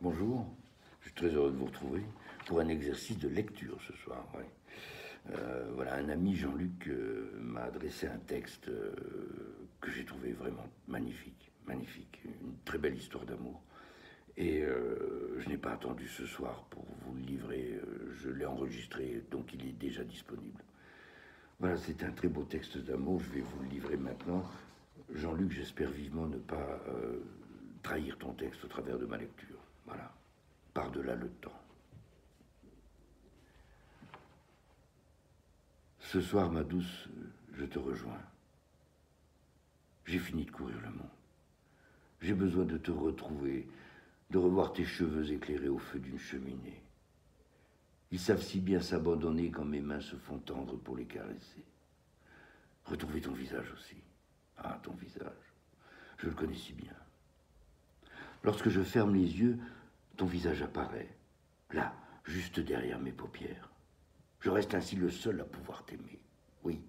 Bonjour, je suis très heureux de vous retrouver pour un exercice de lecture ce soir. Ouais. Voilà, un ami, Jean-Luc, m'a adressé un texte que j'ai trouvé vraiment magnifique, magnifique, une très belle histoire d'amour. Et je n'ai pas attendu ce soir pour vous le livrer, je l'ai enregistré, donc il est déjà disponible. Voilà, c'est un très beau texte d'amour, je vais vous le livrer maintenant. Jean-Luc, j'espère vivement ne pas trahir ton texte au travers de ma lecture. Voilà, par-delà le temps. Ce soir, ma douce, je te rejoins. J'ai fini de courir le monde. J'ai besoin de te retrouver, de revoir tes cheveux éclairés au feu d'une cheminée. Ils savent si bien s'abandonner quand mes mains se font tendres pour les caresser. Retrouver ton visage aussi. Ah, ton visage. Je le connais si bien. Lorsque je ferme les yeux, ton visage apparaît, là, juste derrière mes paupières. Je reste ainsi le seul à pouvoir t'aimer. Oui,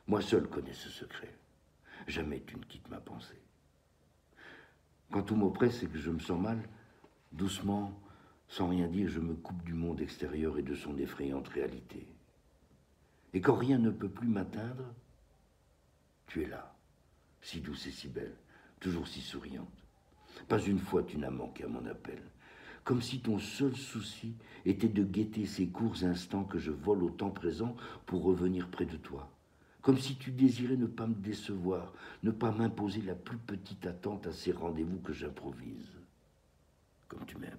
moi seul connais ce secret. Jamais tu ne quittes ma pensée. Quand tout m'oppresse et que je me sens mal, doucement, sans rien dire, je me coupe du monde extérieur et de son effrayante réalité. Et quand rien ne peut plus m'atteindre, tu es là, si douce et si belle, toujours si souriante. Pas une fois tu n'as manqué à mon appel, comme si ton seul souci était de guetter ces courts instants que je vole au temps présent pour revenir près de toi. Comme si tu désirais ne pas me décevoir, ne pas m'imposer la plus petite attente à ces rendez-vous que j'improvise. Comme tu m'aimes.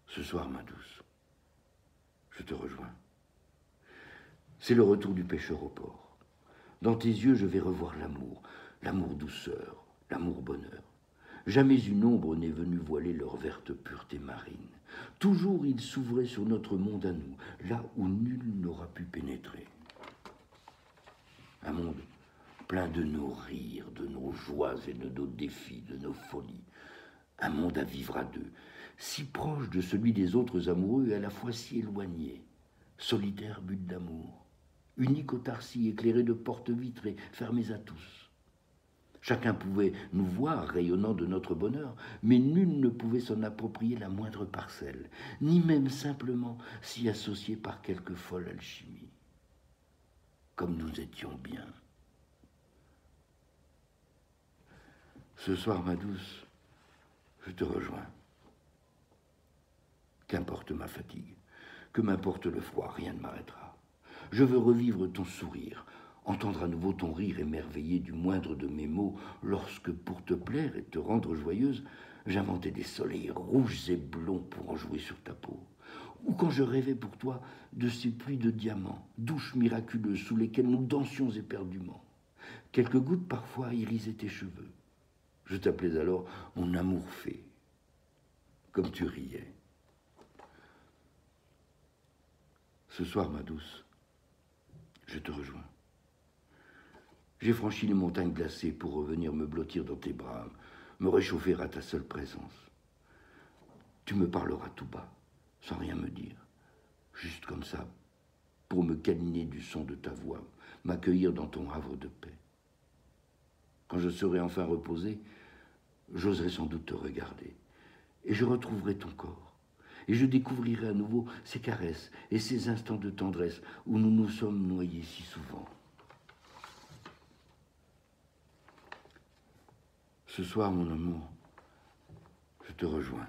Ce soir, ma douce, je te rejoins. C'est le retour du pêcheur au port. Dans tes yeux, je vais revoir l'amour, l'amour douceur, l'amour bonheur. Jamais une ombre n'est venue voiler leur verte pureté marine. Toujours il s'ouvrait sur notre monde à nous, là où nul n'aura pu pénétrer. Un monde plein de nos rires, de nos joies et de nos défis, de nos folies. Un monde à vivre à deux, si proche de celui des autres amoureux et à la fois si éloigné. Solitaire but d'amour, unique autarcie éclairée de portes vitrées, fermées à tous. Chacun pouvait nous voir rayonnant de notre bonheur, mais nul ne pouvait s'en approprier la moindre parcelle, ni même simplement s'y associer par quelque folle alchimie. Comme nous étions bien. Ce soir, ma douce, je te rejoins. Qu'importe ma fatigue, que m'importe le froid, rien ne m'arrêtera. Je veux revivre ton sourire, entendre à nouveau ton rire émerveillé du moindre de mes mots lorsque, pour te plaire et te rendre joyeuse, j'inventais des soleils rouges et blonds pour en jouer sur ta peau. Ou quand je rêvais pour toi de ces pluies de diamants, douches miraculeuses sous lesquelles nous dansions éperdument. Quelques gouttes parfois irisaient tes cheveux. Je t'appelais alors mon amour fée, comme tu riais. Ce soir, ma douce, je te rejoins. J'ai franchi les montagnes glacées pour revenir me blottir dans tes bras, me réchauffer à ta seule présence. Tu me parleras tout bas, sans rien me dire, juste comme ça, pour me câliner du son de ta voix, m'accueillir dans ton havre de paix. Quand je serai enfin reposé, j'oserai sans doute te regarder, et je retrouverai ton corps. Et je découvrirai à nouveau ces caresses et ces instants de tendresse où nous nous sommes noyés si souvent. Ce soir, mon amour, je te rejoins.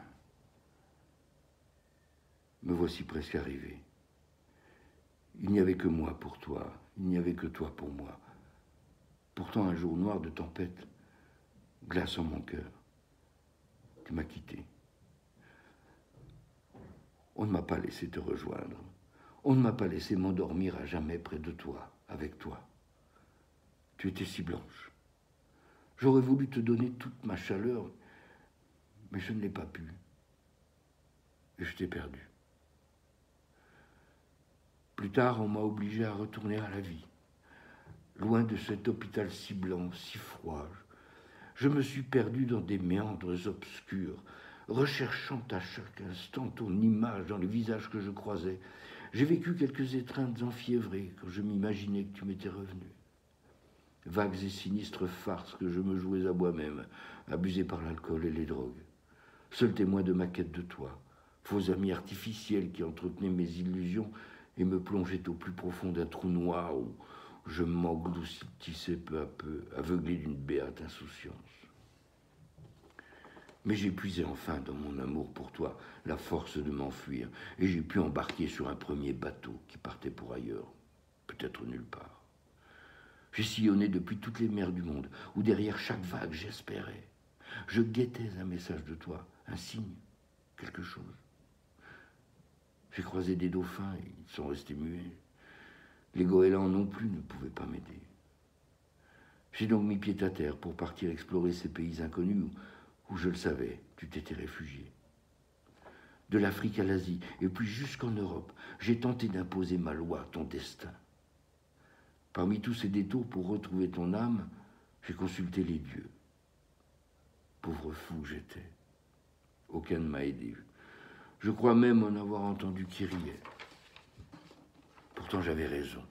Me voici presque arrivé. Il n'y avait que moi pour toi, il n'y avait que toi pour moi. Pourtant, un jour noir de tempête, glaçant mon cœur, tu m'as quitté. On ne m'a pas laissé te rejoindre. On ne m'a pas laissé m'endormir à jamais près de toi, avec toi. Tu étais si blanche. J'aurais voulu te donner toute ma chaleur, mais je ne l'ai pas pu. Et je t'ai perdu. Plus tard, on m'a obligé à retourner à la vie. Loin de cet hôpital si blanc, si froid, je me suis perdu dans des méandres obscurs, recherchant à chaque instant ton image dans les visages que je croisais. J'ai vécu quelques étreintes enfiévrées quand je m'imaginais que tu m'étais revenu. Vagues et sinistres farces que je me jouais à moi-même, abusé par l'alcool et les drogues. seul témoin de ma quête de toi, faux ami artificiel qui entretenait mes illusions et me plongeait au plus profond d'un trou noir où je m'engloutissais peu à peu, aveuglé d'une béate insouciance. Mais j'ai puisé enfin dans mon amour pour toi la force de m'enfuir, et j'ai pu embarquer sur un premier bateau qui partait pour ailleurs, peut-être nulle part. J'ai sillonné depuis toutes les mers du monde, où derrière chaque vague j'espérais. Je guettais un message de toi, un signe, quelque chose. J'ai croisé des dauphins et ils sont restés muets. Les goélands non plus ne pouvaient pas m'aider. J'ai donc mis pied à terre pour partir explorer ces pays inconnus où je le savais, tu t'étais réfugié. De l'Afrique à l'Asie, et puis jusqu'en Europe, j'ai tenté d'imposer ma loi, ton destin. Parmi tous ces détours pour retrouver ton âme, j'ai consulté les dieux. Pauvre fou que j'étais. Aucun ne m'a aidé. Je crois même en avoir entendu qui riait. Pourtant j'avais raison.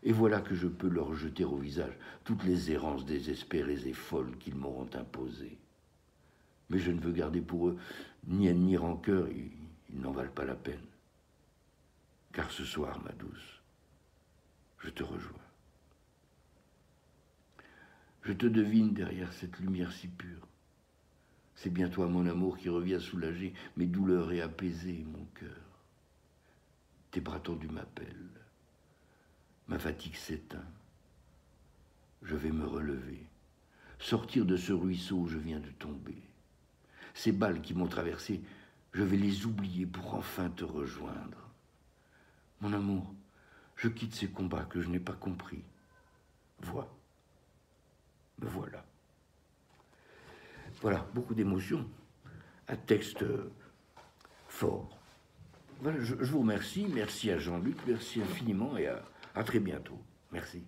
Et voilà que je peux leur jeter au visage toutes les errances désespérées et folles qu'ils m'auront imposées. Mais je ne veux garder pour eux ni haine ni rancœur, ils n'en valent pas la peine. Car ce soir, ma douce, je te rejoins. Je te devine derrière cette lumière si pure. C'est bien toi, mon amour, qui revient soulager mes douleurs et apaiser mon cœur. Tes bras tendus m'appellent. Ma fatigue s'éteint. Je vais me relever, sortir de ce ruisseau où je viens de tomber. Ces balles qui m'ont traversé, je vais les oublier pour enfin te rejoindre. Mon amour, je quitte ces combats que je n'ai pas compris. Vois, me voilà. Voilà, beaucoup d'émotions. Un texte fort. Voilà, je vous remercie. Merci à Jean-Luc, merci infiniment et à très bientôt. Merci.